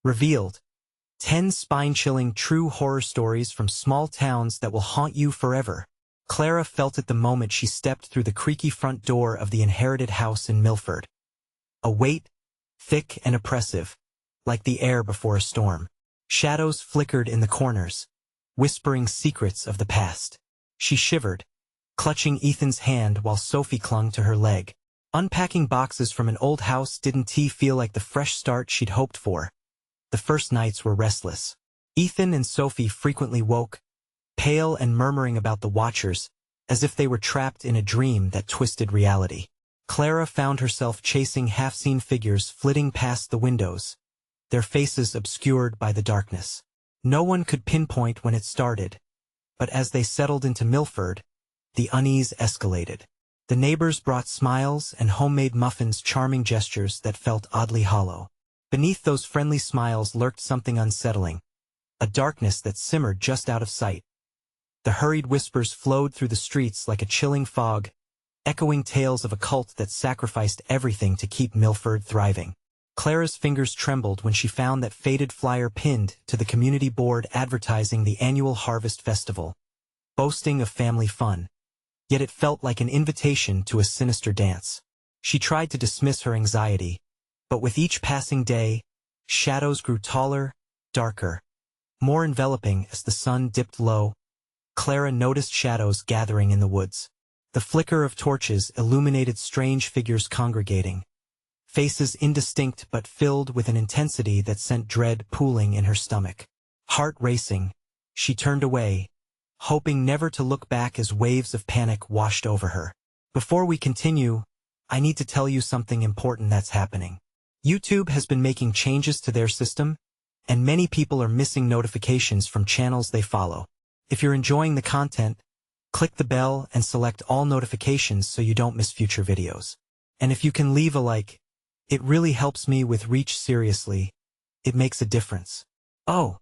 Revealed. 10 spine-chilling true horror stories from small towns that will haunt you forever. Clara felt it the moment she stepped through the creaky front door of the inherited house in Millford. A weight, thick and oppressive, like the air before a storm. Shadows flickered in the corners, whispering secrets of the past. She shivered, clutching Ethan's hand while Sophie clung to her leg. Unpacking boxes from an old house didn't feel like the fresh start she'd hoped for. The first nights were restless. Ethan and Sophie frequently woke, pale and murmuring about the watchers, as if they were trapped in a dream that twisted reality. Clara found herself chasing half-seen figures flitting past the windows, their faces obscured by the darkness. No one could pinpoint when it started, but as they settled into Millford, the unease escalated. The neighbors brought smiles and homemade muffins, charming gestures that felt oddly hollow. Beneath those friendly smiles lurked something unsettling, a darkness that simmered just out of sight. The hurried whispers flowed through the streets like a chilling fog, echoing tales of a cult that sacrificed everything to keep Millford thriving. Clara's fingers trembled when she found that faded flyer pinned to the community board advertising the annual Harvest Festival, boasting of family fun. Yet it felt like an invitation to a sinister dance. She tried to dismiss her anxiety, but with each passing day, shadows grew taller, darker, more enveloping as the sun dipped low. Clara noticed shadows gathering in the woods. The flicker of torches illuminated strange figures congregating, faces indistinct but filled with an intensity that sent dread pooling in her stomach. Heart racing, she turned away, hoping never to look back as waves of panic washed over her. Before we continue, I need to tell you something important that's happening. YouTube has been making changes to their system, and many people are missing notifications from channels they follow. If you're enjoying the content, click the bell and select all notifications so you don't miss future videos. And if you can leave a like, it really helps me with reach. Seriously, it makes a difference. Oh,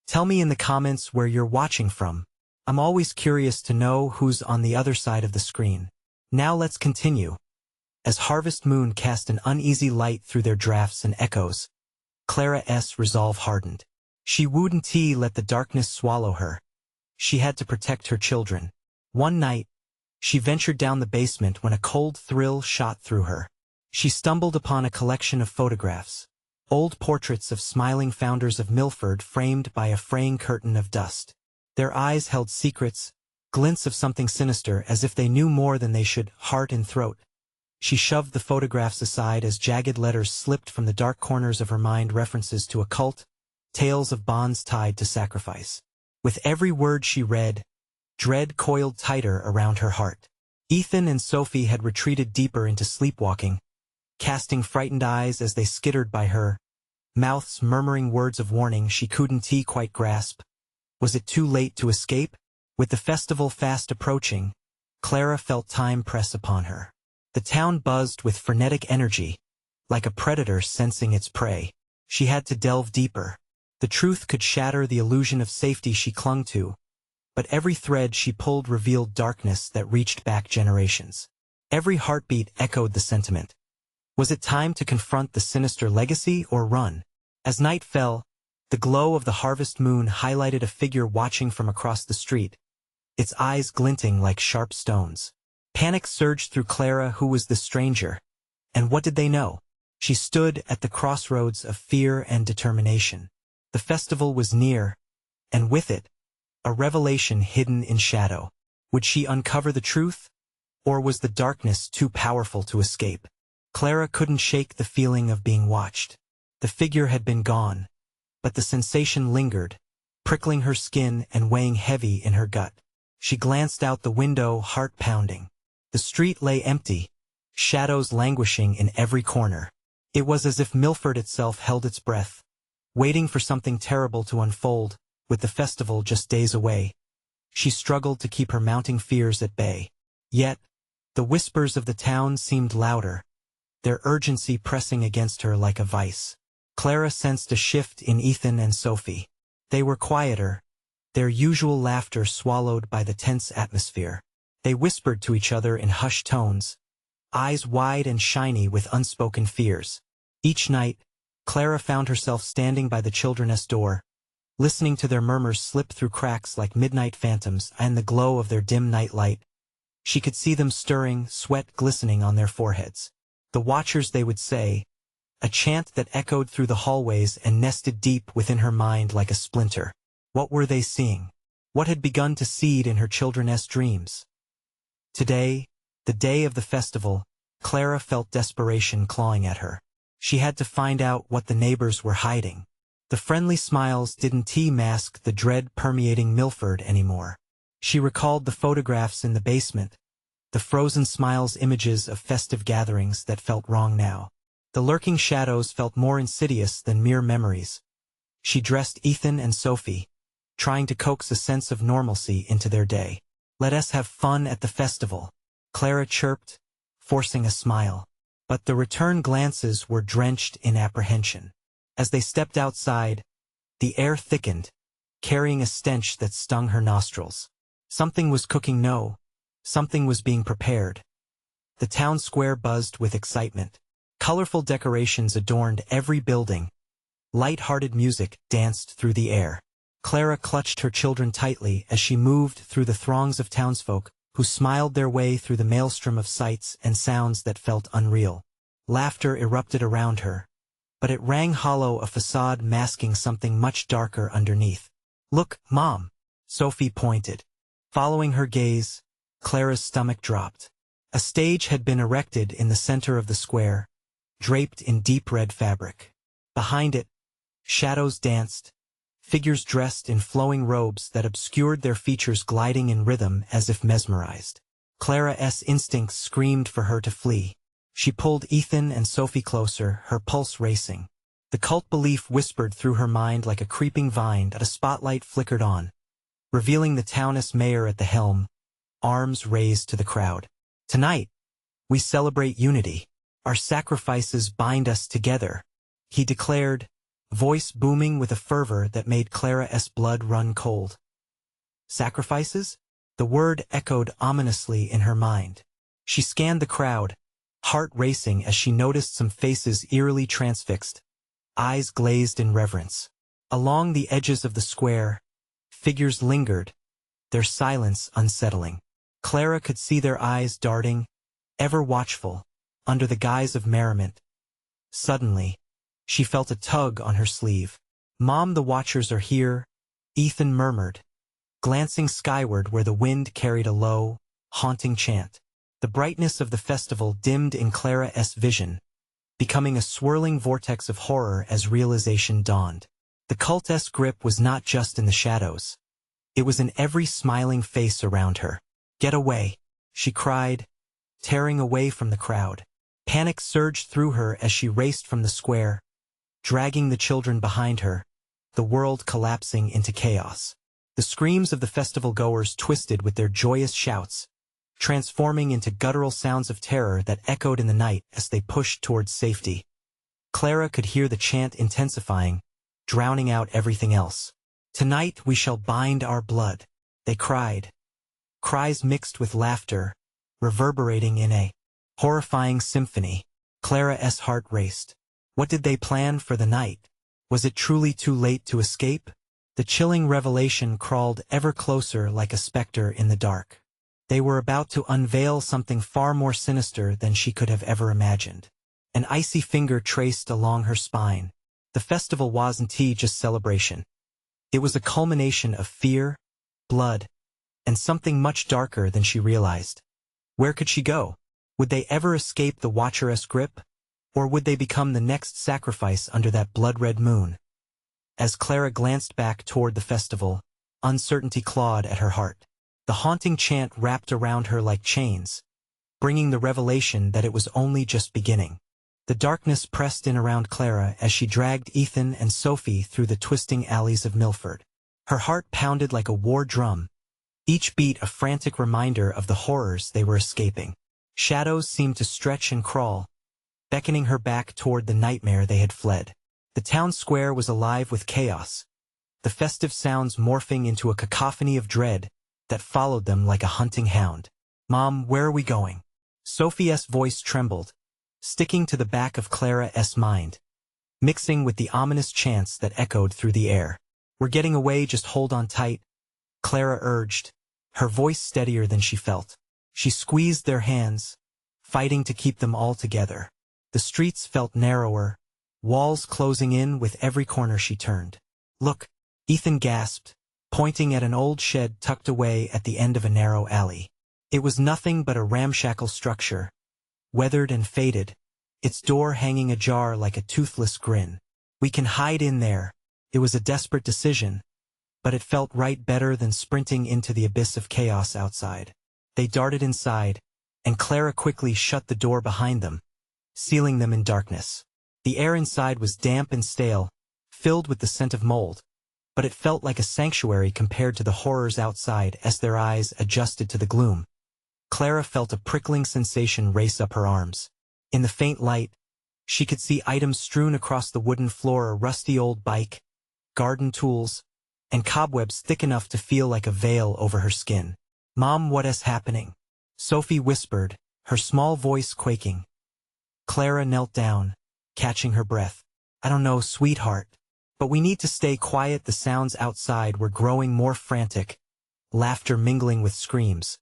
tell me in the comments where you're watching from. I'm always curious to know who's on the other side of the screen. Now let's continue. As Harvest Moon cast an uneasy light through their drafts and echoes, Clara's resolve hardened. She wouldn't let the darkness swallow her. She had to protect her children. One night, she ventured down the basement when a cold thrill shot through her. She stumbled upon a collection of photographs, old portraits of smiling founders of Millford framed by a fraying curtain of dust. Their eyes held secrets, glints of something sinister as if they knew more than they should, heart and throat. She shoved the photographs aside as jagged letters slipped from the dark corners of her mind, references to a cult, tales of bonds tied to sacrifice. With every word she read, dread coiled tighter around her heart. Ethan and Sophie had retreated deeper into sleepwalking, casting frightened eyes as they skittered by her, mouths murmuring words of warning she couldn't quite grasp. Was it too late to escape? With the festival fast approaching, Clara felt time press upon her. The town buzzed with frenetic energy, like a predator sensing its prey. She had to delve deeper. The truth could shatter the illusion of safety she clung to, but every thread she pulled revealed darkness that reached back generations. Every heartbeat echoed the sentiment. Was it time to confront the sinister legacy or run? As night fell, the glow of the harvest moon highlighted a figure watching from across the street, its eyes glinting like sharp stones. Panic surged through Clara. Who was the stranger? And what did they know? She stood at the crossroads of fear and determination. The festival was near, and with it, a revelation hidden in shadow. Would she uncover the truth? Or was the darkness too powerful to escape? Clara couldn't shake the feeling of being watched. The figure had been gone, but the sensation lingered, prickling her skin and weighing heavy in her gut. She glanced out the window, heart pounding. The street lay empty, shadows languishing in every corner. It was as if Millford itself held its breath, waiting for something terrible to unfold. With the festival just days away, she struggled to keep her mounting fears at bay. Yet, the whispers of the town seemed louder, their urgency pressing against her like a vice. Clara sensed a shift in Ethan and Sophie. They were quieter, their usual laughter swallowed by the tense atmosphere. They whispered to each other in hushed tones, eyes wide and shiny with unspoken fears. Each night, Clara found herself standing by the children's door, listening to their murmurs slip through cracks like midnight phantoms, and the glow of their dim night light. She could see them stirring, sweat glistening on their foreheads. The watchers, they would say, a chant that echoed through the hallways and nested deep within her mind like a splinter. What were they seeing? What had begun to seed in her children's dreams? Today, the day of the festival, Clara felt desperation clawing at her. She had to find out what the neighbors were hiding. The friendly smiles didn't mask the dread permeating Millford anymore. She recalled the photographs in the basement, the frozen smiles, images of festive gatherings that felt wrong now. The lurking shadows felt more insidious than mere memories. She dressed Ethan and Sophie, trying to coax a sense of normalcy into their day. "Let us have fun at the festival," Clara chirped, forcing a smile. But the return glances were drenched in apprehension. As they stepped outside, the air thickened, carrying a stench that stung her nostrils. Something was cooking. No, something was being prepared. The town square buzzed with excitement. Colorful decorations adorned every building. Light-hearted music danced through the air. Clara clutched her children tightly as she moved through the throngs of townsfolk who smiled their way through the maelstrom of sights and sounds that felt unreal. Laughter erupted around her, but it rang hollow, a facade masking something much darker underneath. "Look, Mom," Sophie pointed. Following her gaze, Clara's stomach dropped. A stage had been erected in the center of the square, draped in deep red fabric. Behind it, shadows danced, figures dressed in flowing robes that obscured their features gliding in rhythm as if mesmerized. Clara's instincts screamed for her to flee. She pulled Ethan and Sophie closer, her pulse racing. The cult belief whispered through her mind like a creeping vine as a spotlight flickered on, revealing the town's mayor at the helm, arms raised to the crowd. "Tonight, we celebrate unity. Our sacrifices bind us together," he declared, voice booming with a fervor that made Clara's blood run cold. Sacrifices? The word echoed ominously in her mind. She scanned the crowd, heart racing as she noticed some faces eerily transfixed, eyes glazed in reverence. Along the edges of the square, figures lingered, their silence unsettling. Clara could see their eyes darting, ever watchful, under the guise of merriment. Suddenly, she felt a tug on her sleeve. "Mom, the watchers are here," Ethan murmured, glancing skyward where the wind carried a low, haunting chant. The brightness of the festival dimmed in Clara's vision, becoming a swirling vortex of horror as realization dawned. The cult's grip was not just in the shadows. It was in every smiling face around her. "Get away," she cried, tearing away from the crowd. Panic surged through her as she raced from the square, dragging the children behind her, the world collapsing into chaos. The screams of the festival-goers twisted with their joyous shouts, transforming into guttural sounds of terror that echoed in the night as they pushed towards safety. Clara could hear the chant intensifying, drowning out everything else. "Tonight we shall bind our blood," they cried. Cries mixed with laughter, reverberating in a horrifying symphony. Clara's heart raced. What did they plan for the night? Was it truly too late to escape? The chilling revelation crawled ever closer like a specter in the dark. They were about to unveil something far more sinister than she could have ever imagined. An icy finger traced along her spine. The festival wasn't just celebration. It was a culmination of fear, blood, and something much darker than she realized. Where could she go? Would they ever escape the Watcher's grip? Or would they become the next sacrifice under that blood-red moon? As Clara glanced back toward the festival, uncertainty clawed at her heart. The haunting chant wrapped around her like chains, bringing the revelation that it was only just beginning. The darkness pressed in around Clara as she dragged Ethan and Sophie through the twisting alleys of Millford. Her heart pounded like a war drum, each beat a frantic reminder of the horrors they were escaping. Shadows seemed to stretch and crawl, beckoning her back toward the nightmare they had fled. The town square was alive with chaos, the festive sounds morphing into a cacophony of dread that followed them like a hunting hound. "Mom, where are we going?" Sophie's voice trembled, sticking to the back of Clara's mind. mixing with the ominous chants that echoed through the air. "We're getting away, just hold on tight," Clara urged, her voice steadier than she felt. She squeezed their hands, fighting to keep them all together. The streets felt narrower, walls closing in with every corner she turned. "Look," Ethan gasped, pointing at an old shed tucked away at the end of a narrow alley. It was nothing but a ramshackle structure, weathered and faded, its door hanging ajar like a toothless grin. "We can hide in there." It was a desperate decision, but it felt right, better than sprinting into the abyss of chaos outside. They darted inside, and Clara quickly shut the door behind them, sealing them in darkness. The air inside was damp and stale, filled with the scent of mold, but it felt like a sanctuary compared to the horrors outside. As their eyes adjusted to the gloom, Clara felt a prickling sensation race up her arms. In the faint light, she could see items strewn across the wooden floor: a rusty old bike, garden tools, and cobwebs thick enough to feel like a veil over her skin. "Mom, what is happening?" Sophie whispered, her small voice quaking. Clara knelt down, catching her breath. "I don't know, sweetheart. But we need to stay quiet." The sounds outside were growing more frantic, laughter mingling with screams,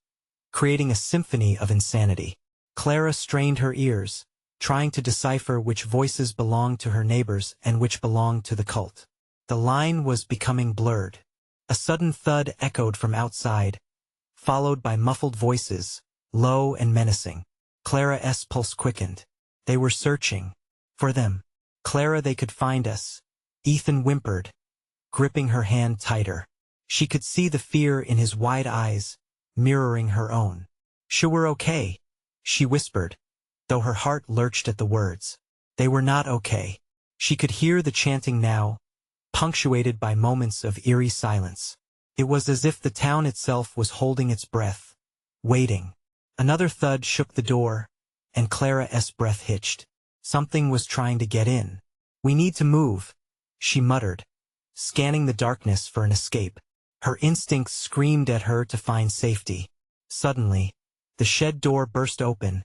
creating a symphony of insanity. Clara strained her ears, trying to decipher which voices belonged to her neighbors and which belonged to the cult. The line was becoming blurred. A sudden thud echoed from outside, followed by muffled voices, low and menacing. Clara's pulse quickened. They were searching for them. "Clara, they could find us," Ethan whimpered, gripping her hand tighter. She could see the fear in his wide eyes, mirroring her own. "Sure, we're okay," she whispered, though her heart lurched at the words. They were not okay. She could hear the chanting now, punctuated by moments of eerie silence. It was as if the town itself was holding its breath, waiting. Another thud shook the door, and Clara's breath hitched. Something was trying to get in. "We need to move," she muttered, scanning the darkness for an escape. Her instincts screamed at her to find safety. Suddenly, the shed door burst open,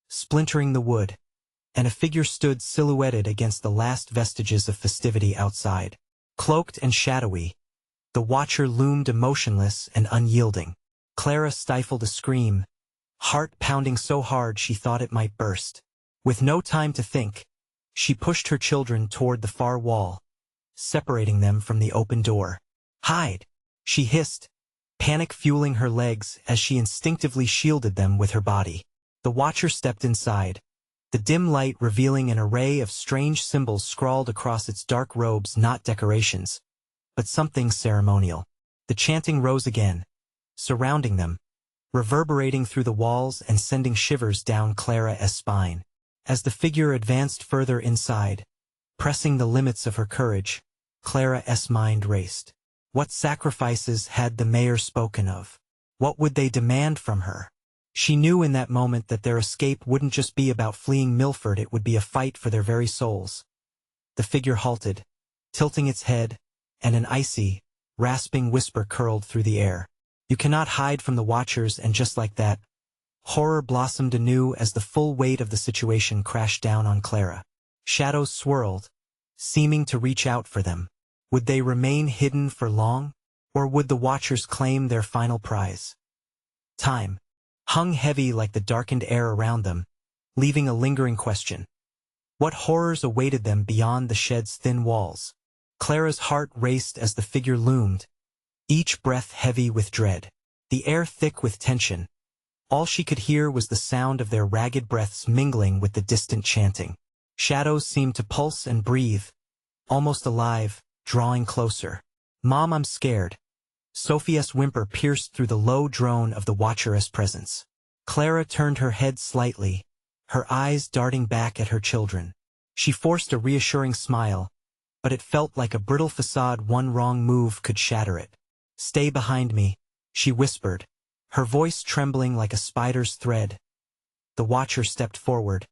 splintering the wood, and a figure stood silhouetted against the last vestiges of festivity outside. Cloaked and shadowy, the watcher loomed emotionless and unyielding. Clara stifled a scream, heart pounding so hard she thought it might burst. With no time to think, she pushed her children toward the far wall, separating them from the open door. "Hide!" she hissed, panic fueling her legs as she instinctively shielded them with her body. The watcher stepped inside, the dim light revealing an array of strange symbols scrawled across its dark robes, not decorations, but something ceremonial. The chanting rose again, surrounding them, reverberating through the walls and sending shivers down Clara's spine. As the figure advanced further inside, pressing the limits of her courage, Clara's mind raced. What sacrifices had the mayor spoken of? What would they demand from her? She knew in that moment that their escape wouldn't just be about fleeing Millford, it would be a fight for their very souls. The figure halted, tilting its head, and an icy, rasping whisper curled through the air. "You cannot hide from the watchers." And just like that, horror blossomed anew as the full weight of the situation crashed down on Clara. Shadows swirled, seeming to reach out for them. Would they remain hidden for long, or would the watchers claim their final prize? Time hung heavy like the darkened air around them, leaving a lingering question. What horrors awaited them beyond the shed's thin walls? Clara's heart raced as the figure loomed, each breath heavy with dread, the air thick with tension. All she could hear was the sound of their ragged breaths mingling with the distant chanting. Shadows seemed to pulse and breathe, almost alive, drawing closer. "Mom, I'm scared." Sophie's whimper pierced through the low drone of the watcher's presence. Clara turned her head slightly, her eyes darting back at her children. She forced a reassuring smile, but it felt like a brittle facade. One wrong move could shatter it. "Stay behind me," she whispered, her voice trembling like a spider's thread. The watcher stepped forward,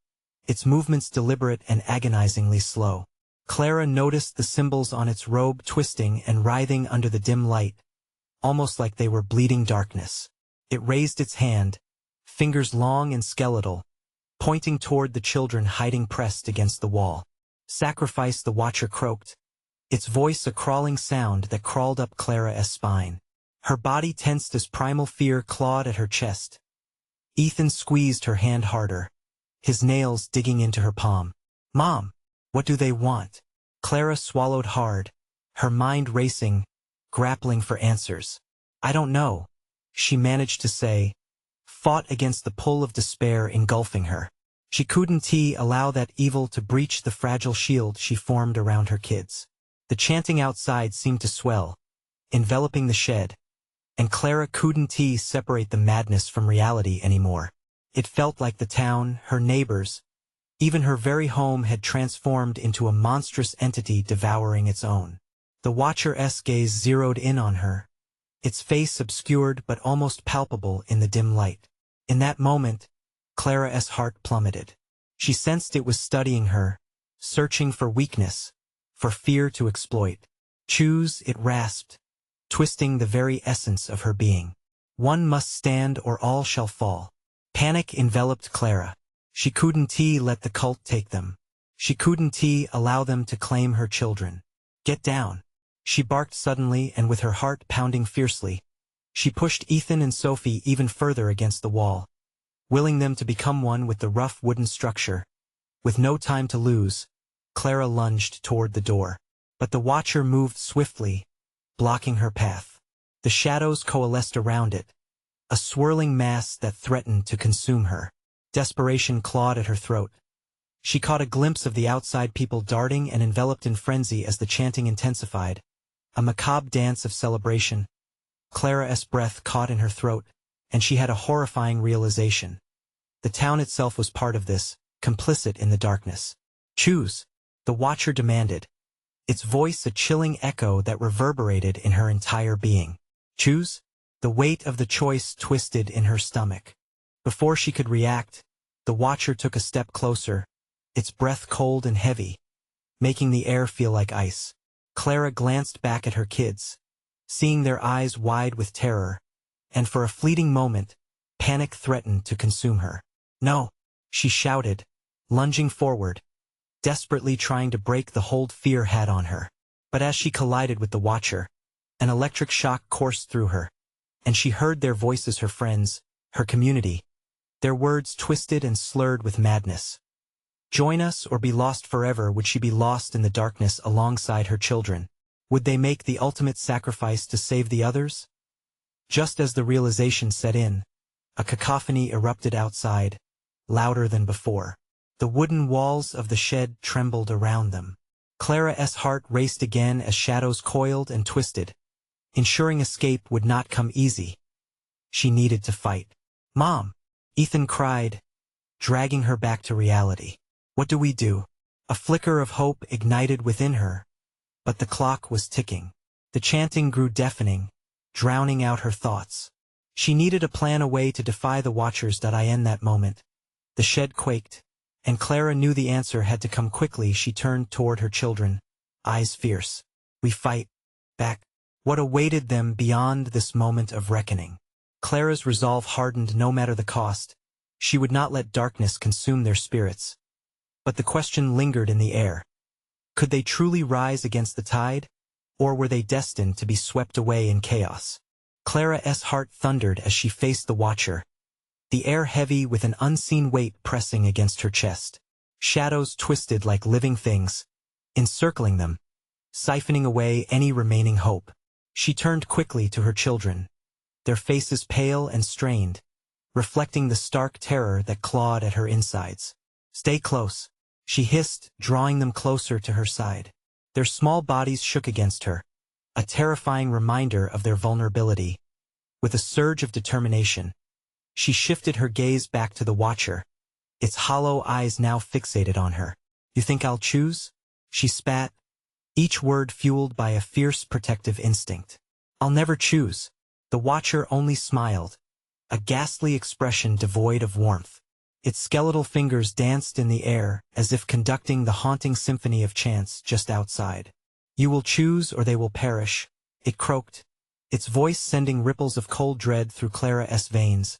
its movements deliberate and agonizingly slow. Clara noticed the symbols on its robe twisting and writhing under the dim light, almost like they were bleeding darkness. It raised its hand, fingers long and skeletal, pointing toward the children hiding pressed against the wall. Sacrifice, the Watcher croaked, its voice a crawling sound that crawled up Clara's spine. Her body tensed as primal fear clawed at her chest. Ethan squeezed her hand harder, his nails digging into her palm. Mom, what do they want? Clara swallowed hard, her mind racing, grappling for answers. I don't know, she managed to say, fought against the pull of despair engulfing her. She couldn't allow that evil to breach the fragile shield she formed around her kids. The chanting outside seemed to swell, enveloping the shed, and Clara couldn't separate the madness from reality anymore. It felt like the town, her neighbors, even her very home had transformed into a monstrous entity devouring its own. The Watcher's gaze zeroed in on her, its face obscured but almost palpable in the dim light. In that moment, Clara's heart plummeted. She sensed it was studying her, searching for weakness, for fear to exploit. Choose, it rasped, twisting the very essence of her being. One must stand or all shall fall. Panic enveloped Clara. She couldn't let the cult take them. She couldn't allow them to claim her children. Get down, she barked suddenly, and with her heart pounding fiercely, she pushed Ethan and Sophie even further against the wall, willing them to become one with the rough wooden structure. With no time to lose, Clara lunged toward the door. But the Watcher moved swiftly, blocking her path. The shadows coalesced around it, a swirling mass that threatened to consume her. Desperation clawed at her throat. She caught a glimpse of the outside people darting and enveloped in frenzy as the chanting intensified, a macabre dance of celebration. Clara's breath caught in her throat, and she had a horrifying realization. The town itself was part of this, complicit in the darkness. Choose, the Watcher demanded, its voice a chilling echo that reverberated in her entire being. Choose? The weight of the choice twisted in her stomach. Before she could react, the Watcher took a step closer, its breath cold and heavy, making the air feel like ice. Clara glanced back at her kids, seeing their eyes wide with terror, and for a fleeting moment, panic threatened to consume her. No, she shouted, lunging forward, desperately trying to break the hold fear had on her. But as she collided with the Watcher, an electric shock coursed through her, and she heard their voices, her friends, her community, their words twisted and slurred with madness. Join us or be lost forever. Would she be lost in the darkness alongside her children? Would they make the ultimate sacrifice to save the others? Just as the realization set in, a cacophony erupted outside, louder than before. The wooden walls of the shed trembled around them. Clara's heart raced again as shadows coiled and twisted, ensuring escape would not come easy. She needed to fight. Mom! Ethan cried, dragging her back to reality. What do we do? A flicker of hope ignited within her, but the clock was ticking. The chanting grew deafening, drowning out her thoughts. She needed a plan, a way to defy the Watchers. In that moment, the shed quaked, and Clara knew the answer had to come quickly. She turned toward her children, eyes fierce. We fight back. What awaited them beyond this moment of reckoning? Clara's resolve hardened. No matter the cost, she would not let darkness consume their spirits. But the question lingered in the air. Could they truly rise against the tide, or were they destined to be swept away in chaos? Clara's heart thundered as she faced the Watcher, the air heavy with an unseen weight pressing against her chest. Shadows twisted like living things, encircling them, siphoning away any remaining hope. She turned quickly to her children, their faces pale and strained, reflecting the stark terror that clawed at her insides. Stay close, she hissed, drawing them closer to her side. Their small bodies shook against her, a terrifying reminder of their vulnerability. With a surge of determination, she shifted her gaze back to the Watcher, its hollow eyes now fixated on her. You think I'll choose? She spat, each word fueled by a fierce protective instinct. I'll never choose. The Watcher only smiled, a ghastly expression devoid of warmth. Its skeletal fingers danced in the air as if conducting the haunting symphony of chants just outside. You will choose or they will perish, it croaked, its voice sending ripples of cold dread through Clara's veins.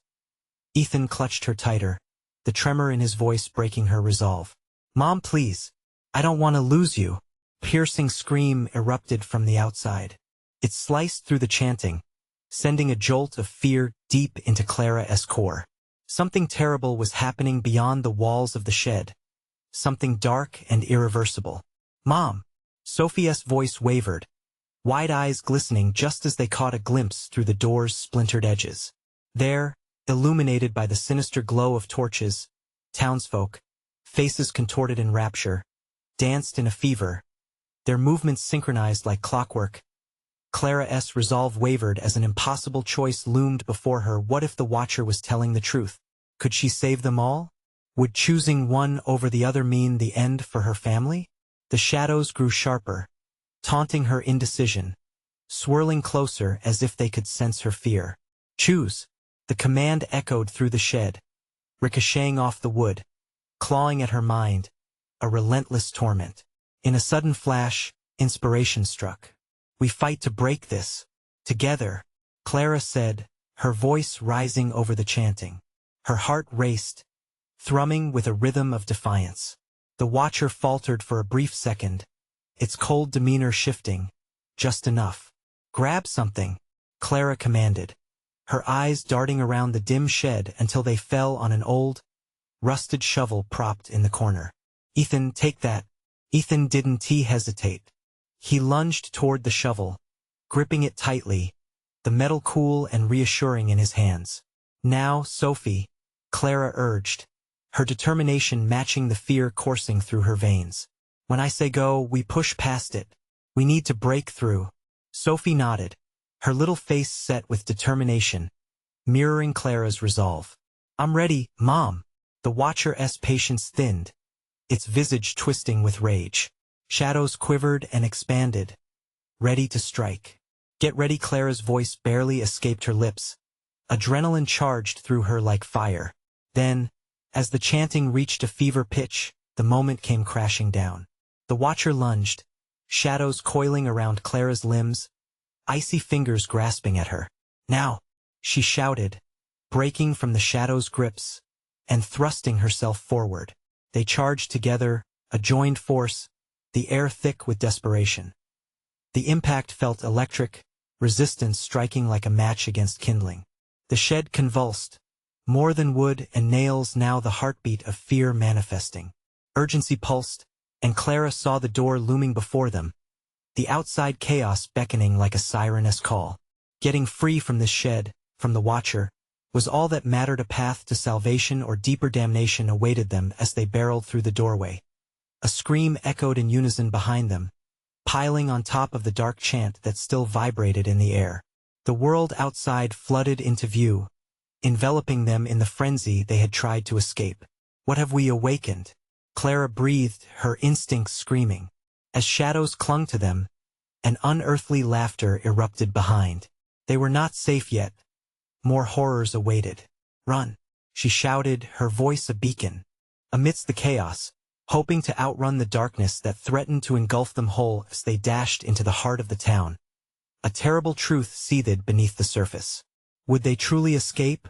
Ethan clutched her tighter, the tremor in his voice breaking her resolve. Mom, please. I don't want to lose you. Piercing scream erupted from the outside. It sliced through the chanting, sending a jolt of fear deep into Clara's core. Something terrible was happening beyond the walls of the shed. Something dark and irreversible. Mom! Sophia's voice wavered, wide eyes glistening just as they caught a glimpse through the door's splintered edges. There, illuminated by the sinister glow of torches, townsfolk, faces contorted in rapture, danced in a fever, their movements synchronized like clockwork. Clara's resolve wavered as an impossible choice loomed before her. What if the Watcher was telling the truth? Could she save them all? Would choosing one over the other mean the end for her family? The shadows grew sharper, taunting her indecision, swirling closer as if they could sense her fear. Choose! The command echoed through the shed, ricocheting off the wood, clawing at her mind, a relentless torment. In a sudden flash, inspiration struck. We fight to break this. Together, Clara said, her voice rising over the chanting. Her heart raced, thrumming with a rhythm of defiance. The Watcher faltered for a brief second, its cold demeanor shifting, just enough. Grab something, Clara commanded, her eyes darting around the dim shed until they fell on an old, rusted shovel propped in the corner. Ethan, take that. Ethan didn't hesitate. He lunged toward the shovel, gripping it tightly, the metal cool and reassuring in his hands. Now, Sophie, Clara urged, her determination matching the fear coursing through her veins. When I say go, we push past it. We need to break through. Sophie nodded, her little face set with determination, mirroring Clara's resolve. I'm ready, Mom. The Watcher's patience thinned, its visage twisting with rage. Shadows quivered and expanded, ready to strike. Get ready, Clara's voice barely escaped her lips. Adrenaline charged through her like fire. Then, as the chanting reached a fever pitch, the moment came crashing down. The Watcher lunged, shadows coiling around Clara's limbs, icy fingers grasping at her. Now! She shouted, breaking from the shadow's grips, and thrusting herself forward. They charged together, a joined force, the air thick with desperation. The impact felt electric, resistance striking like a match against kindling. The shed convulsed, more than wood and nails, now the heartbeat of fear manifesting. Urgency pulsed, and Clara saw the door looming before them, the outside chaos beckoning like a siren's call. Getting free from this shed, from the Watcher, was all that mattered. A path to salvation or deeper damnation awaited them as they barreled through the doorway. A scream echoed in unison behind them, piling on top of the dark chant that still vibrated in the air. The world outside flooded into view, enveloping them in the frenzy they had tried to escape. What have we awakened? Clara breathed, her instincts screaming. As shadows clung to them, an unearthly laughter erupted behind. They were not safe yet. More horrors awaited. Run! She shouted, her voice a beacon. Amidst the chaos, hoping to outrun the darkness that threatened to engulf them whole as they dashed into the heart of the town. A terrible truth seethed beneath the surface. Would they truly escape,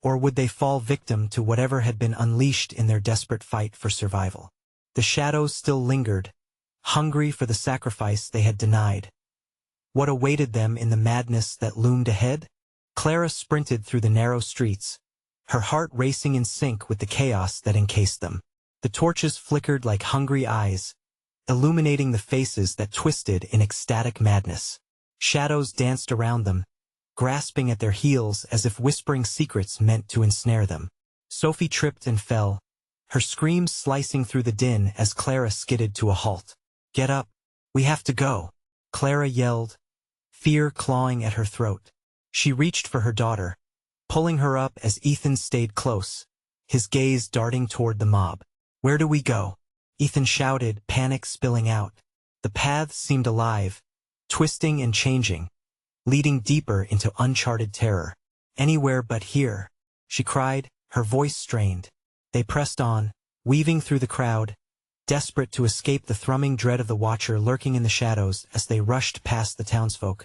or would they fall victim to whatever had been unleashed in their desperate fight for survival? The shadows still lingered, hungry for the sacrifice they had denied. What awaited them in the madness that loomed ahead? Clara sprinted through the narrow streets, her heart racing in sync with the chaos that encased them. The torches flickered like hungry eyes, illuminating the faces that twisted in ecstatic madness. Shadows danced around them, grasping at their heels as if whispering secrets meant to ensnare them. Sophie tripped and fell, her screams slicing through the din as Clara skidded to a halt. Get up, we have to go, Clara yelled, fear clawing at her throat. She reached for her daughter, pulling her up as Ethan stayed close, his gaze darting toward the mob. Where do we go? Ethan shouted, panic spilling out. The paths seemed alive, twisting and changing, leading deeper into uncharted terror. Anywhere but here, she cried, her voice strained. They pressed on, weaving through the crowd, desperate to escape the thrumming dread of the Watcher lurking in the shadows as they rushed past the townsfolk.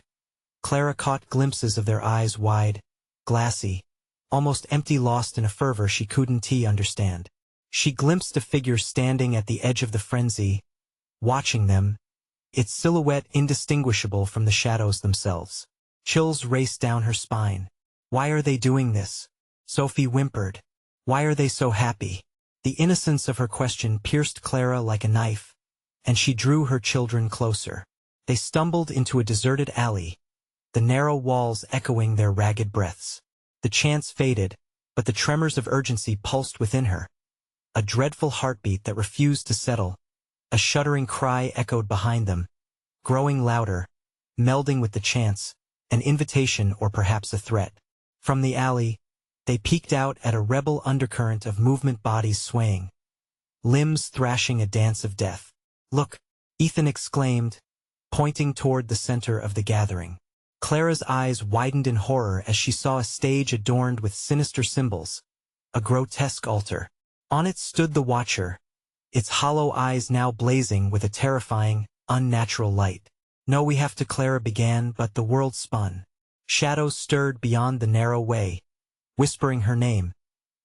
Clara caught glimpses of their eyes wide, glassy, almost empty, lost in a fervor she couldn't understand. She glimpsed a figure standing at the edge of the frenzy, watching them, its silhouette indistinguishable from the shadows themselves. Chills raced down her spine. Why are they doing this? Sophie whimpered. Why are they so happy? The innocence of her question pierced Clara like a knife, and she drew her children closer. They stumbled into a deserted alley, the narrow walls echoing their ragged breaths. The chants faded, but the tremors of urgency pulsed within her. A dreadful heartbeat that refused to settle. A shuddering cry echoed behind them, growing louder, melding with the chants, an invitation or perhaps a threat. From the alley, they peeked out at a rebel undercurrent of movement, bodies swaying, limbs thrashing a dance of death. Look, Ethan exclaimed, pointing toward the center of the gathering. Clara's eyes widened in horror as she saw a stage adorned with sinister symbols, a grotesque altar. On it stood the Watcher, its hollow eyes now blazing with a terrifying, unnatural light. No, we have to, Clara began, but the world spun. Shadows stirred beyond the narrow way, whispering her name,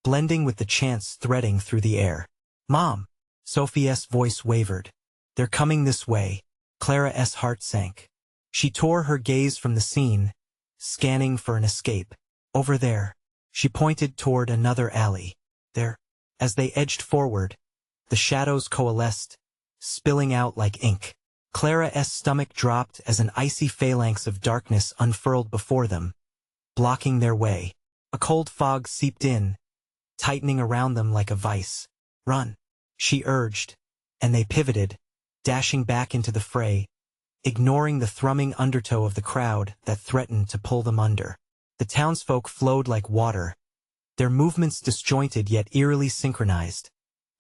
blending with the chants threading through the air. Mom! Sophie's voice wavered. They're coming this way. Clara's heart sank. She tore her gaze from the scene, scanning for an escape. Over there. She pointed toward another alley. There. As they edged forward, the shadows coalesced, spilling out like ink. Clara's stomach dropped as an icy phalanx of darkness unfurled before them, blocking their way. A cold fog seeped in, tightening around them like a vice. Run, she urged, and they pivoted, dashing back into the fray, ignoring the thrumming undertow of the crowd that threatened to pull them under. The townsfolk flowed like water, their movements disjointed yet eerily synchronized,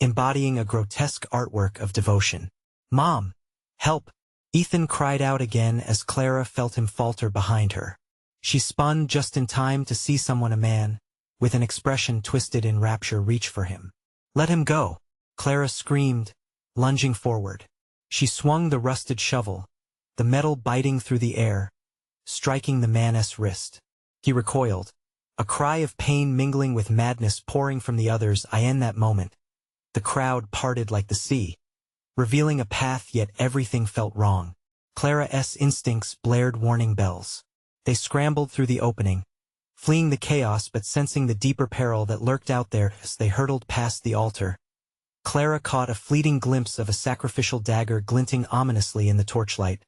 embodying a grotesque artwork of devotion. Mom! Help! Ethan cried out again as Clara felt him falter behind her. She spun just in time to see someone, a man, with an expression twisted in rapture, reach for him. Let him go! Clara screamed, lunging forward. She swung the rusted shovel, the metal biting through the air, striking the man's wrist. He recoiled, a cry of pain mingling with madness pouring from the others. In that moment, the crowd parted like the sea, revealing a path, yet everything felt wrong. Clara's instincts blared warning bells. They scrambled through the opening, fleeing the chaos but sensing the deeper peril that lurked out there. As they hurtled past the altar, Clara caught a fleeting glimpse of a sacrificial dagger glinting ominously in the torchlight,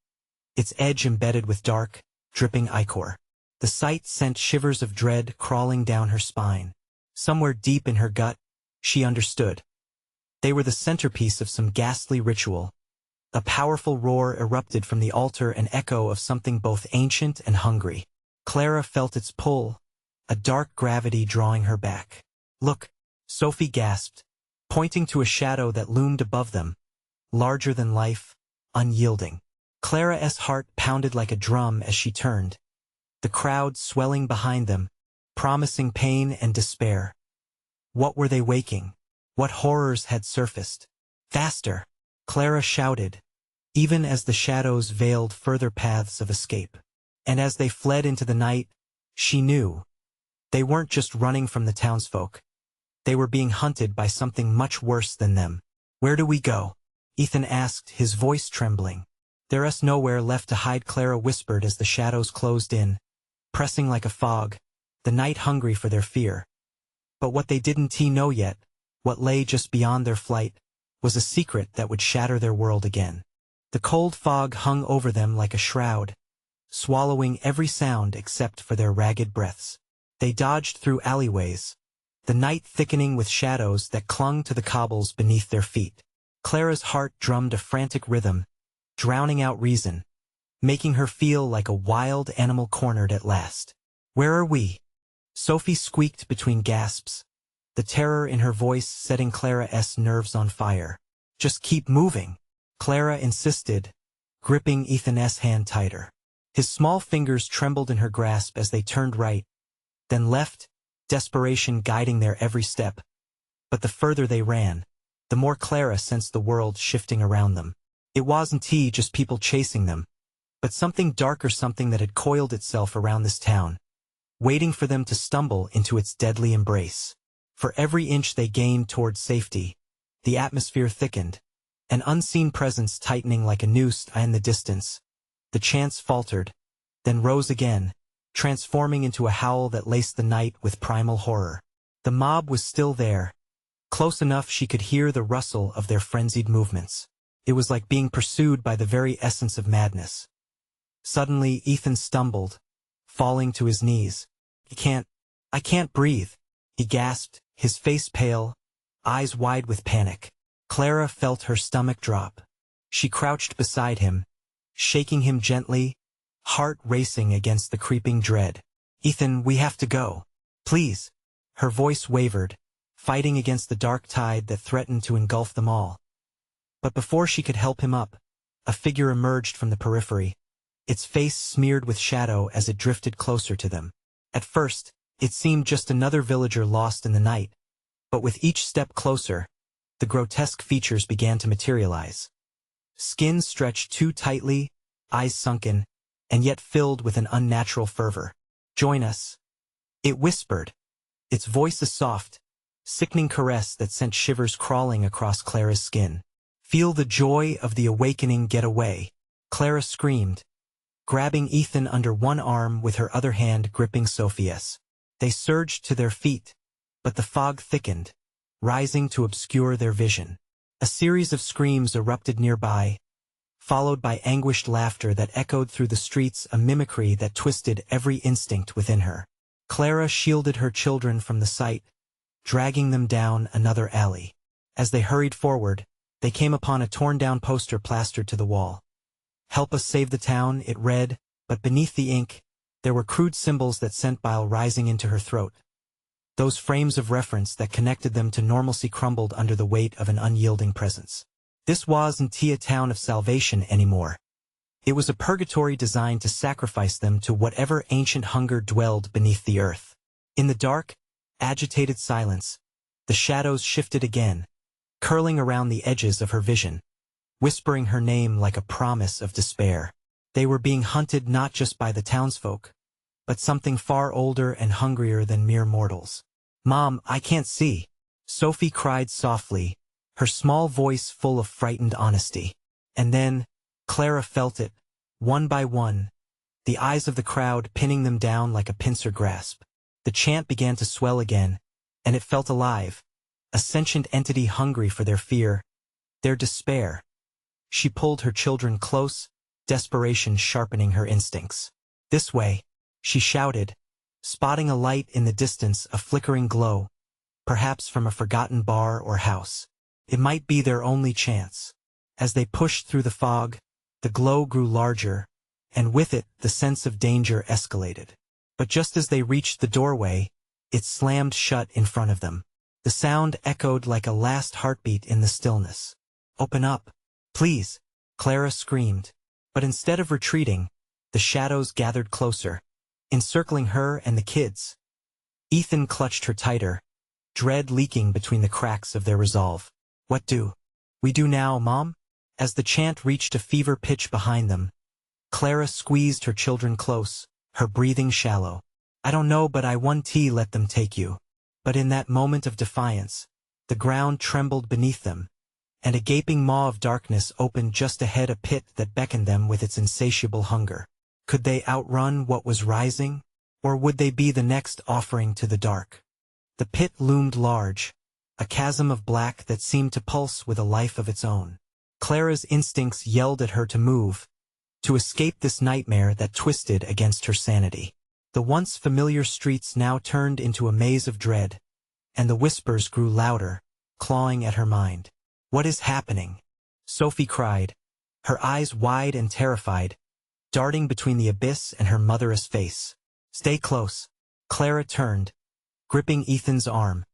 its edge embedded with dark, dripping ichor. The sight sent shivers of dread crawling down her spine. Somewhere deep in her gut, she understood. They were the centerpiece of some ghastly ritual. A powerful roar erupted from the altar, an echo of something both ancient and hungry. Clara felt its pull, a dark gravity drawing her back. Look! Sophie gasped, pointing to a shadow that loomed above them, larger than life, unyielding. Clara's heart pounded like a drum as she turned, the crowd swelling behind them, promising pain and despair. What were they waking? What horrors had surfaced? Faster! Clara shouted, even as the shadows veiled further paths of escape. And as they fled into the night, she knew. They weren't just running from the townsfolk. They were being hunted by something much worse than them. Where do we go? Ethan asked, his voice trembling. There's nowhere left to hide, Clara whispered as the shadows closed in, pressing like a fog, the night hungry for their fear. But what they didn't know yet, what lay just beyond their flight, was a secret that would shatter their world again. The cold fog hung over them like a shroud, swallowing every sound except for their ragged breaths. They dodged through alleyways, the night thickening with shadows that clung to the cobbles beneath their feet. Clara's heart drummed a frantic rhythm, drowning out reason, making her feel like a wild animal cornered at last. Where are we? Sophie squeaked between gasps, the terror in her voice setting Clara's nerves on fire. Just keep moving, Clara insisted, gripping Ethan's hand tighter. His small fingers trembled in her grasp as they turned right, then left, desperation guiding their every step. But the further they ran, the more Clara sensed the world shifting around them. It wasn't just people chasing them, but something darker, something that had coiled itself around this town, waiting for them to stumble into its deadly embrace. For every inch they gained toward safety, the atmosphere thickened, an unseen presence tightening like a noose in the distance. The chants faltered, then rose again, transforming into a howl that laced the night with primal horror. The mob was still there, close enough she could hear the rustle of their frenzied movements. It was like being pursued by the very essence of madness. Suddenly, Ethan stumbled, falling to his knees. I can't breathe," he gasped, his face pale, eyes wide with panic. Clara felt her stomach drop. She crouched beside him, shaking him gently, heart racing against the creeping dread. "Ethan, we have to go. Please." Her voice wavered, fighting against the dark tide that threatened to engulf them all. But before she could help him up, a figure emerged from the periphery, its face smeared with shadow as it drifted closer to them. At first, it seemed just another villager lost in the night, but with each step closer, the grotesque features began to materialize. Skin stretched too tightly, eyes sunken, and yet filled with an unnatural fervor. "Join us," it whispered, its voice a soft, sickening caress that sent shivers crawling across Clara's skin. "Feel the joy of the awakening, get away," Clara screamed, grabbing Ethan under one arm with her other hand gripping Sophia's. They surged to their feet, but the fog thickened, rising to obscure their vision. A series of screams erupted nearby, followed by anguished laughter that echoed through the streets, a mimicry that twisted every instinct within her. Clara shielded her children from the sight, dragging them down another alley. As they hurried forward, they came upon a torn-down poster plastered to the wall. "Help us save the town," it read, but beneath the ink, there were crude symbols that sent bile rising into her throat. Those frames of reference that connected them to normalcy crumbled under the weight of an unyielding presence. This wasn't a town of salvation anymore. It was a purgatory designed to sacrifice them to whatever ancient hunger dwelled beneath the earth. In the dark, agitated silence, the shadows shifted again, curling around the edges of her vision, whispering her name like a promise of despair. They were being hunted not just by the townsfolk, but something far older and hungrier than mere mortals. "Mom, I can't see," Sophie cried softly, her small voice full of frightened honesty. And then, Clara felt it, one by one, the eyes of the crowd pinning them down like a pincer grasp. The chant began to swell again, and it felt alive, a sentient entity hungry for their fear, their despair. She pulled her children close, desperation sharpening her instincts. "This way," she shouted, spotting a light in the distance, a flickering glow, perhaps from a forgotten bar or house. It might be their only chance. As they pushed through the fog, the glow grew larger, and with it the sense of danger escalated. But just as they reached the doorway, it slammed shut in front of them. The sound echoed like a last heartbeat in the stillness. "Open up, please," Clara screamed. But instead of retreating, the shadows gathered closer, encircling her and the kids. Ethan clutched her tighter, dread leaking between the cracks of their resolve. "What do we do now, Mom?" As the chant reached a fever pitch behind them, Clara squeezed her children close, her breathing shallow. "I don't know, but I want to let them take you." But in that moment of defiance, the ground trembled beneath them, and a gaping maw of darkness opened just ahead, a pit that beckoned them with its insatiable hunger. Could they outrun what was rising, or would they be the next offering to the dark? The pit loomed large, a chasm of black that seemed to pulse with a life of its own. Clara's instincts yelled at her to move, to escape this nightmare that twisted against her sanity. The once familiar streets now turned into a maze of dread, and the whispers grew louder, clawing at her mind. "What is happening?" Sophie cried, her eyes wide and terrified, darting between the abyss and her mother's face. "Stay close." Clara turned, gripping Ethan's arm,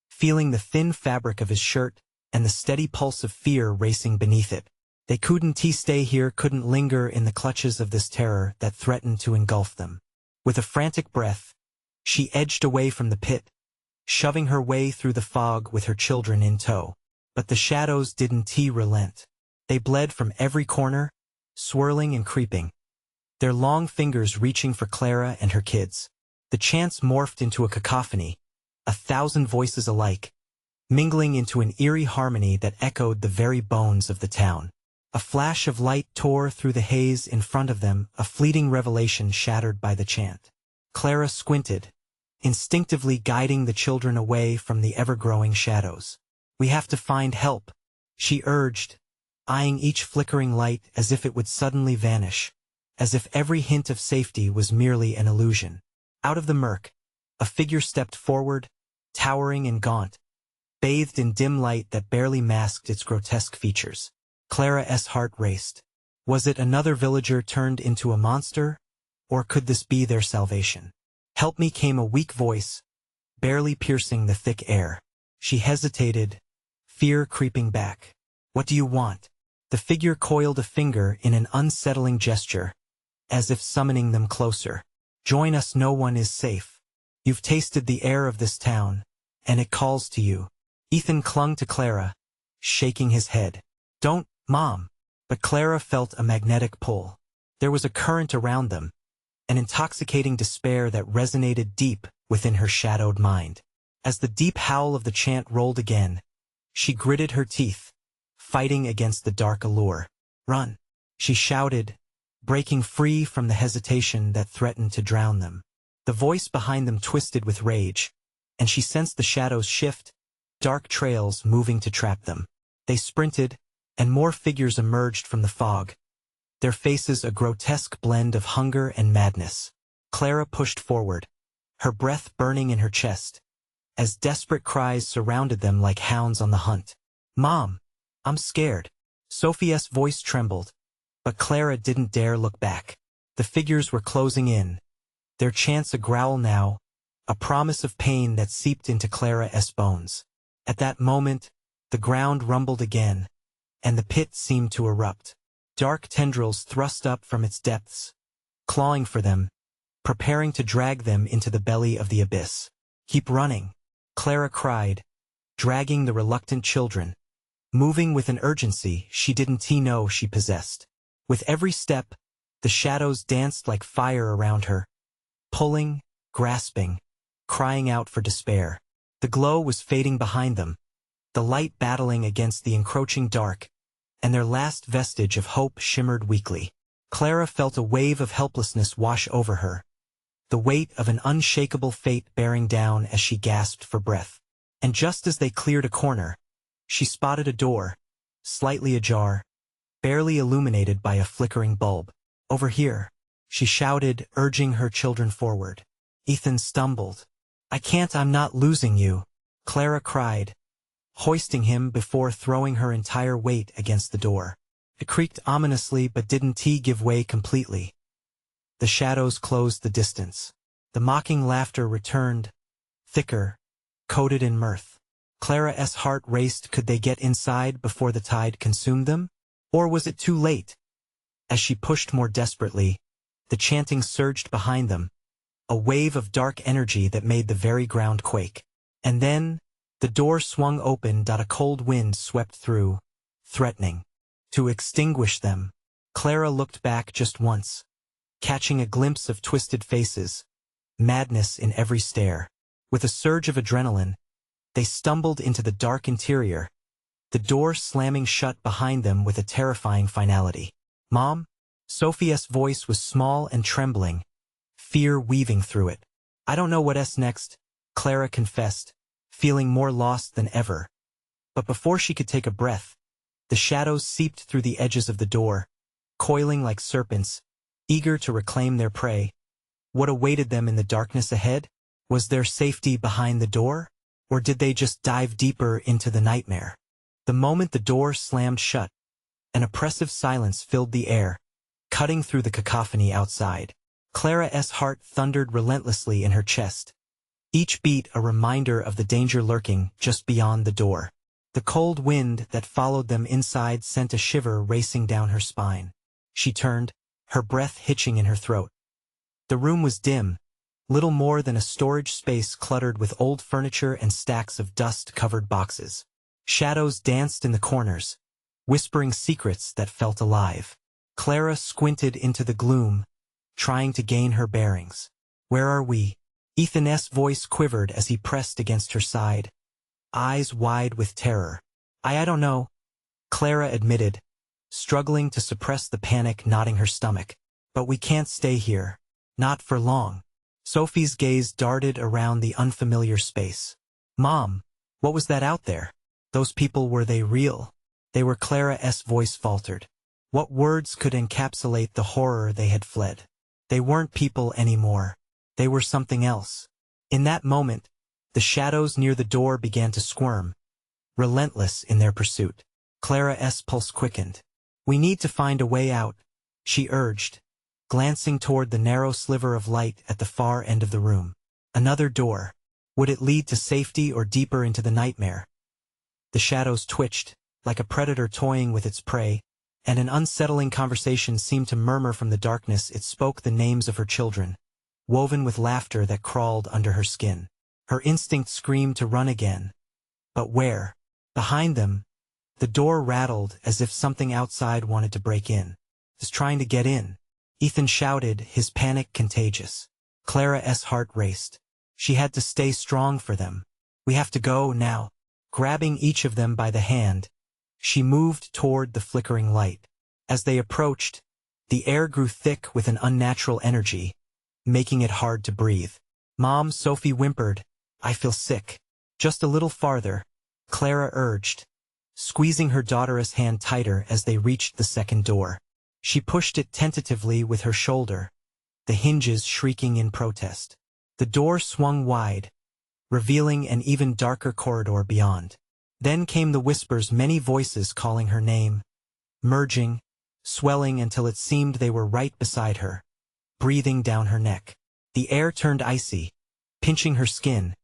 feeling the thin fabric of his shirt and the steady pulse of fear racing beneath it. They couldn't stay here, couldn't linger in the clutches of this terror that threatened to engulf them. With a frantic breath, she edged away from the pit, shoving her way through the fog with her children in tow. But the shadows didn't relent. They bled from every corner, swirling and creeping, their long fingers reaching for Clara and her kids. The chants morphed into a cacophony, 1,000 voices alike, mingling into an eerie harmony that echoed the very bones of the town. A flash of light tore through the haze in front of them, a fleeting revelation shattered by the chant. Clara squinted, instinctively guiding the children away from the ever-growing shadows. "We have to find help," she urged, eyeing each flickering light as if it would suddenly vanish, as if every hint of safety was merely an illusion. Out of the murk, a figure stepped forward, towering and gaunt, bathed in dim light that barely masked its grotesque features. Clara's heart raced. Was it another villager turned into a monster, or could this be their salvation? "Help me," came a weak voice, barely piercing the thick air. She hesitated, fear creeping back. "What do you want?" The figure coiled a finger in an unsettling gesture, as if summoning them closer. "Join us, no one is safe. You've tasted the air of this town, and it calls to you." Ethan clung to Clara, shaking his head. "Don't, Mom." But Clara felt a magnetic pull. There was a current around them, an intoxicating despair that resonated deep within her shadowed mind. As the deep howl of the chant rolled again, she gritted her teeth, fighting against the dark allure. "Run!" she shouted, breaking free from the hesitation that threatened to drown them. The voice behind them twisted with rage, and she sensed the shadows shift, dark trails moving to trap them. They sprinted, and more figures emerged from the fog, their faces a grotesque blend of hunger and madness. Clara pushed forward, her breath burning in her chest, as desperate cries surrounded them like hounds on the hunt. "Mom, I'm scared." Sophia's voice trembled, but Clara didn't dare look back. The figures were closing in, their chants a growl now, a promise of pain that seeped into Clara's bones. At that moment, the ground rumbled again, and the pit seemed to erupt. Dark tendrils thrust up from its depths, clawing for them, preparing to drag them into the belly of the abyss. "Keep running," Clara cried, dragging the reluctant children, moving with an urgency she didn't know she possessed. With every step, the shadows danced like fire around her, pulling, grasping, crying out for despair. The glow was fading behind them, the light battling against the encroaching dark, and their last vestige of hope shimmered weakly. Clara felt a wave of helplessness wash over her, the weight of an unshakable fate bearing down as she gasped for breath. And just as they cleared a corner, she spotted a door, slightly ajar, barely illuminated by a flickering bulb. "Over here," she shouted, urging her children forward. Ethan stumbled. "I can't, I'm not losing you," Clara cried, hoisting him before throwing her entire weight against the door. It creaked ominously but didn't give way completely. The shadows closed the distance. The mocking laughter returned, thicker, coated in mirth. Clara's heart raced. Could they get inside before the tide consumed them? Or was it too late? As she pushed more desperately, the chanting surged behind them, a wave of dark energy that made the very ground quake. And then, the door swung open. A cold wind swept through, threatening to extinguish them. Clara looked back just once, catching a glimpse of twisted faces, madness in every stare. With a surge of adrenaline, they stumbled into the dark interior, the door slamming shut behind them with a terrifying finality. "Mom?" Sophia's voice was small and trembling, fear weaving through it. "I don't know what's next," Clara confessed, feeling more lost than ever. But before she could take a breath, the shadows seeped through the edges of the door, coiling like serpents, eager to reclaim their prey. What awaited them in the darkness ahead? Was there safety behind the door? Or did they just dive deeper into the nightmare? The moment the door slammed shut, an oppressive silence filled the air, cutting through the cacophony outside. Clara's heart thundered relentlessly in her chest, each beat a reminder of the danger lurking just beyond the door. The cold wind that followed them inside sent a shiver racing down her spine. She turned, her breath hitching in her throat. The room was dim, little more than a storage space cluttered with old furniture and stacks of dust-covered boxes. Shadows danced in the corners, whispering secrets that felt alive. Clara squinted into the gloom, trying to gain her bearings. "Where are we?" Ethan's voice quivered as he pressed against her side, eyes wide with terror. I don't know, Clara admitted, struggling to suppress the panic knotting her stomach. But we can't stay here. Not for long. Sophie's gaze darted around the unfamiliar space. Mom, what was that out there? Those people, were they real? They were. Clara's voice faltered. What words could encapsulate the horror they had fled? They weren't people anymore. They were something else. In that moment, the shadows near the door began to squirm, relentless in their pursuit. Clara's pulse quickened. We need to find a way out, she urged, glancing toward the narrow sliver of light at the far end of the room. Another door. Would it lead to safety or deeper into the nightmare? The shadows twitched, like a predator toying with its prey, and an unsettling conversation seemed to murmur from the darkness. It spoke the names of her children, woven with laughter that crawled under her skin. Her instinct screamed to run again. But where? Behind them, the door rattled as if something outside wanted to break in. Is trying to get in, Ethan shouted, his panic contagious. Clara's heart raced. She had to stay strong for them. We have to go now. Grabbing each of them by the hand, she moved toward the flickering light. As they approached, the air grew thick with an unnatural energy, making it hard to breathe. Mom, Sophie whimpered, I feel sick. Just a little farther, Clara urged, squeezing her daughter's hand tighter as they reached the second door. She pushed it tentatively with her shoulder, the hinges shrieking in protest. The door swung wide, revealing an even darker corridor beyond. Then came the whispers, many voices calling her name, merging, swelling until it seemed they were right beside her, breathing down her neck. The air turned icy, pinching her skin,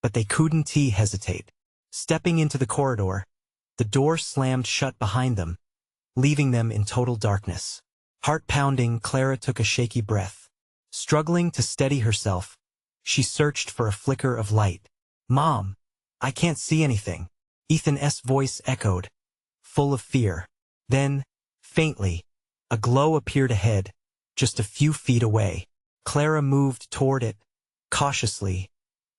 but they couldn't hesitate. Stepping into the corridor, the door slammed shut behind them, leaving them in total darkness. Heart-pounding, Clara took a shaky breath. Struggling to steady herself, she searched for a flicker of light. Mom, I can't see anything. Ethan's voice echoed, full of fear. Then, faintly, a glow appeared ahead, just a few feet away. Clara moved toward it, cautiously,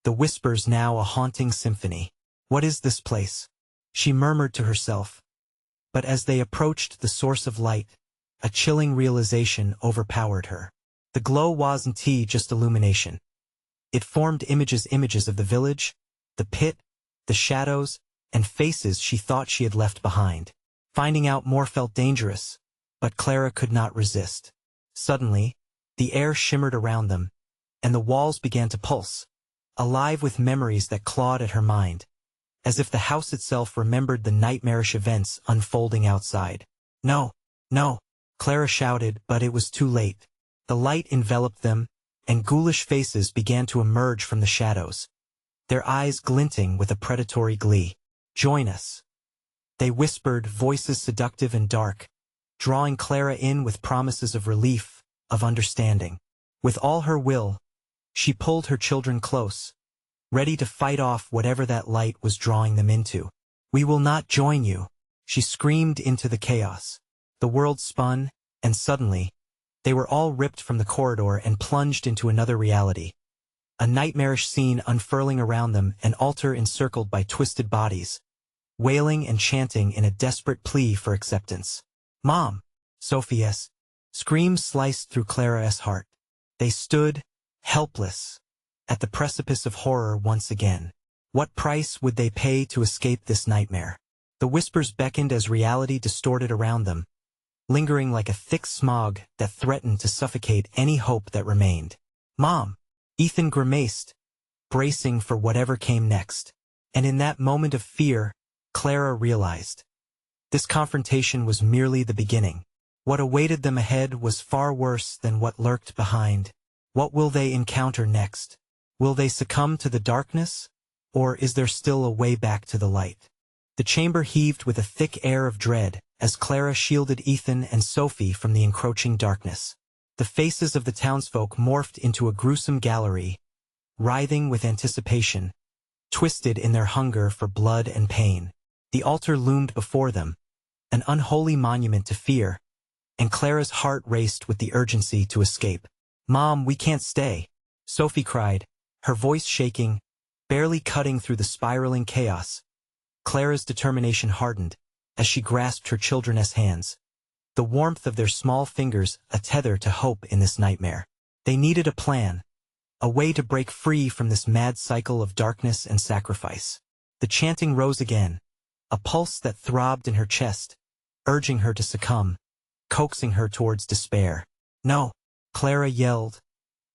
the whispers now a haunting symphony. What is this place? She murmured to herself. But as they approached the source of light, a chilling realization overpowered her. The glow wasn't just illumination. It formed images of the village, the pit, the shadows, and faces she thought she had left behind. Finding out more felt dangerous, but Clara could not resist. Suddenly, the air shimmered around them, and the walls began to pulse, alive with memories that clawed at her mind, as if the house itself remembered the nightmarish events unfolding outside. No, no, Clara shouted, but it was too late. The light enveloped them, and ghoulish faces began to emerge from the shadows, their eyes glinting with a predatory glee. Join us, they whispered, voices seductive and dark, drawing Clara in with promises of relief, of understanding. With all her will, she pulled her children close, ready to fight off whatever that light was drawing them into. We will not join you, she screamed into the chaos. The world spun, and suddenly, they were all ripped from the corridor and plunged into another reality. A nightmarish scene unfurling around them, an altar encircled by twisted bodies, wailing and chanting in a desperate plea for acceptance. Mom! Sophie's screams sliced through Clara's heart. They stood, helpless, at the precipice of horror once again. What price would they pay to escape this nightmare? The whispers beckoned as reality distorted around them, lingering like a thick smog that threatened to suffocate any hope that remained. Mom! Ethan grimaced, bracing for whatever came next. And in that moment of fear, Clara realized. This confrontation was merely the beginning. What awaited them ahead was far worse than what lurked behind. What will they encounter next? Will they succumb to the darkness? Or is there still a way back to the light? The chamber heaved with a thick air of dread as Clara shielded Ethan and Sophie from the encroaching darkness. The faces of the townsfolk morphed into a gruesome gallery, writhing with anticipation, twisted in their hunger for blood and pain. The altar loomed before them, an unholy monument to fear, and Clara's heart raced with the urgency to escape. Mom, we can't stay, Sophie cried, her voice shaking, barely cutting through the spiraling chaos. Clara's determination hardened as she grasped her children's hands, the warmth of their small fingers a tether to hope in this nightmare. They needed a plan, a way to break free from this mad cycle of darkness and sacrifice. The chanting rose again, a pulse that throbbed in her chest, urging her to succumb, coaxing her towards despair. "No," Clara yelled,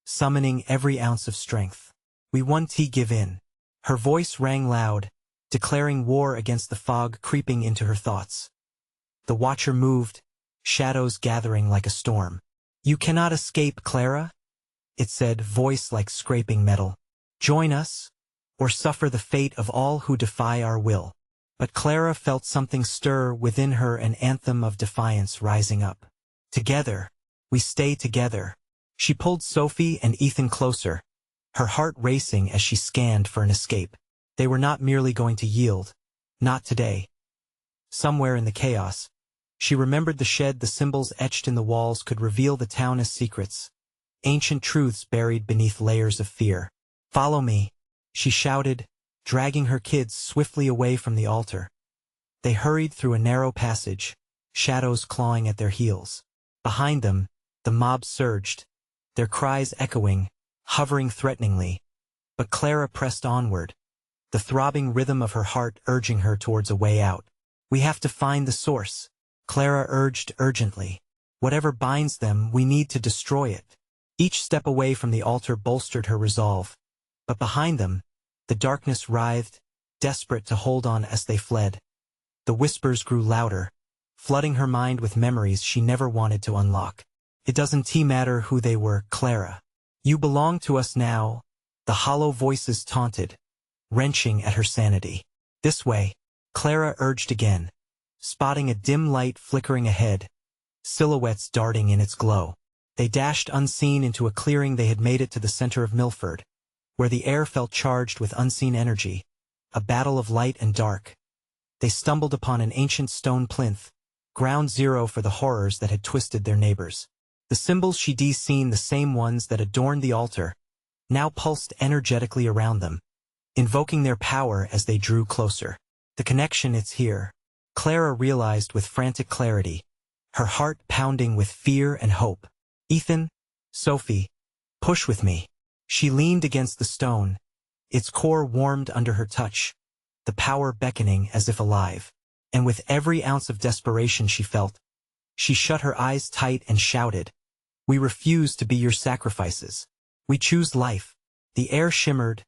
summoning every ounce of strength. "We won't give in." Her voice rang loud, declaring war against the fog creeping into her thoughts. The Watcher moved, shadows gathering like a storm. "You cannot escape, Clara," it said, voice like scraping metal. "Join us, or suffer the fate of all who defy our will." But Clara felt something stir within her, an anthem of defiance rising up. "Together, we stay together." She pulled Sophie and Ethan closer, her heart racing as she scanned for an escape. They were not merely going to yield. Not today. Somewhere in the chaos, she remembered the shed. The symbols etched in the walls could reveal the town as secrets, ancient truths buried beneath layers of fear. "Follow me," she shouted, dragging her kids swiftly away from the altar. They hurried through a narrow passage, shadows clawing at their heels. Behind them, the mob surged, their cries echoing, hovering threateningly. But Clara pressed onward, the throbbing rhythm of her heart urging her towards a way out. "We have to find the source," Clara urged urgently. "Whatever binds them, we need to destroy it." Each step away from the altar bolstered her resolve. But behind them, the darkness writhed, desperate to hold on as they fled. The whispers grew louder, flooding her mind with memories she never wanted to unlock. "It doesn't matter who they were, Clara. You belong to us now," the hollow voices taunted, wrenching at her sanity. "This way," Clara urged again, spotting a dim light flickering ahead, silhouettes darting in its glow. They dashed unseen into a clearing. They had made it to the center of Millford, where the air felt charged with unseen energy, a battle of light and dark. They stumbled upon an ancient stone plinth, ground zero for the horrors that had twisted their neighbors. The symbols she'd seen, the same ones that adorned the altar, now pulsed energetically around them, invoking their power as they drew closer. "The connection, it's here," Clara realized with frantic clarity, her heart pounding with fear and hope. "Ethan, Sophie, push with me." She leaned against the stone, its core warmed under her touch, the power beckoning as if alive. And with every ounce of desperation she felt, she shut her eyes tight and shouted, "We refuse to be your sacrifices. We choose life." The air shimmered,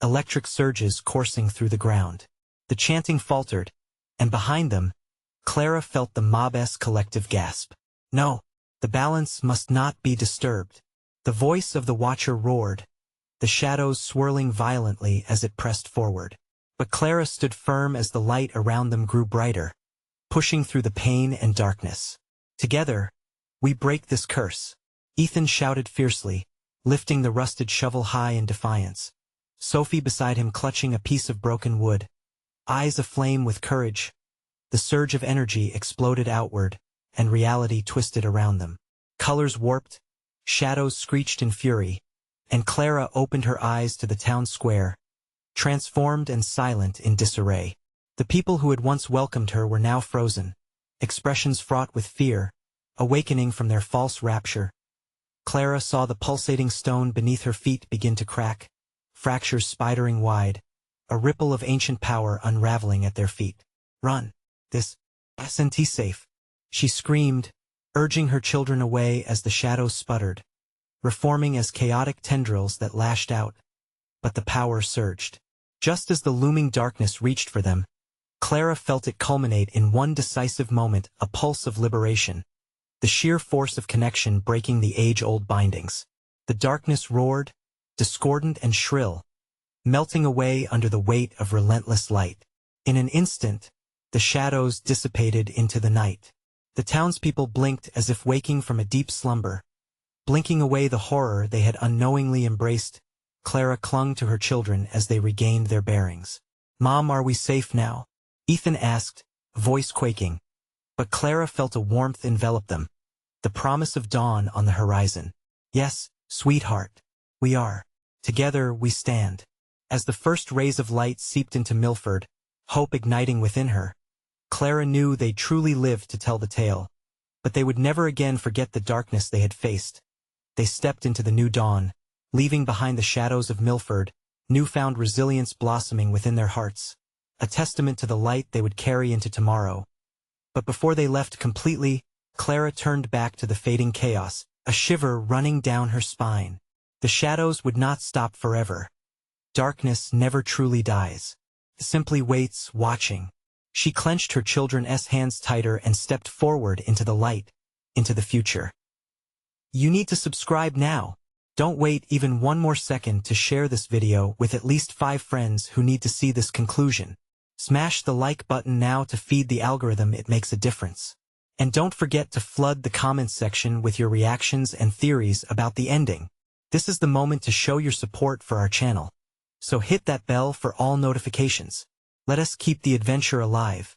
electric surges coursing through the ground. The chanting faltered, and behind them, Clara felt the mob's collective gasp. "No, the balance must not be disturbed." The voice of the Watcher roared, the shadows swirling violently as it pressed forward. But Clara stood firm as the light around them grew brighter, pushing through the pain and darkness. "Together, we break this curse," Ethan shouted fiercely, lifting the rusted shovel high in defiance. Sophie beside him clutching a piece of broken wood, eyes aflame with courage. The surge of energy exploded outward, and reality twisted around them. Colors warped, shadows screeched in fury, and Clara opened her eyes to the town square, transformed and silent in disarray. The people who had once welcomed her were now frozen, expressions fraught with fear, awakening from their false rapture. Clara saw the pulsating stone beneath her feet begin to crack, fractures spidering wide, a ripple of ancient power unraveling at their feet. "Run! This isn't safe," she screamed, urging her children away as the shadows sputtered, reforming as chaotic tendrils that lashed out. But the power surged. Just as the looming darkness reached for them, Clara felt it culminate in one decisive moment, a pulse of liberation, the sheer force of connection breaking the age-old bindings. The darkness roared, discordant and shrill, melting away under the weight of relentless light. In an instant, the shadows dissipated into the night. The townspeople blinked as if waking from a deep slumber, blinking away the horror they had unknowingly embraced. Clara clung to her children as they regained their bearings. "Mom, are we safe now?" Ethan asked, voice quaking. But Clara felt a warmth envelop them, the promise of dawn on the horizon. "Yes, sweetheart, we are. Together we stand." As the first rays of light seeped into Millford, hope igniting within her, Clara knew they'd truly lived to tell the tale. But they would never again forget the darkness they had faced. They stepped into the new dawn, leaving behind the shadows of Millford, newfound resilience blossoming within their hearts, a testament to the light they would carry into tomorrow. But before they left completely, Clara turned back to the fading chaos, a shiver running down her spine. The shadows would not stop forever. Darkness never truly dies. It simply waits, watching. She clenched her children's hands tighter and stepped forward into the light, into the future. You need to subscribe now. Don't wait even one more second to share this video with at least 5 friends who need to see this conclusion. Smash the like button now to feed the algorithm. It makes a difference. And don't forget to flood the comments section with your reactions and theories about the ending. This is the moment to show your support for our channel. So hit that bell for all notifications. Let us keep the adventure alive.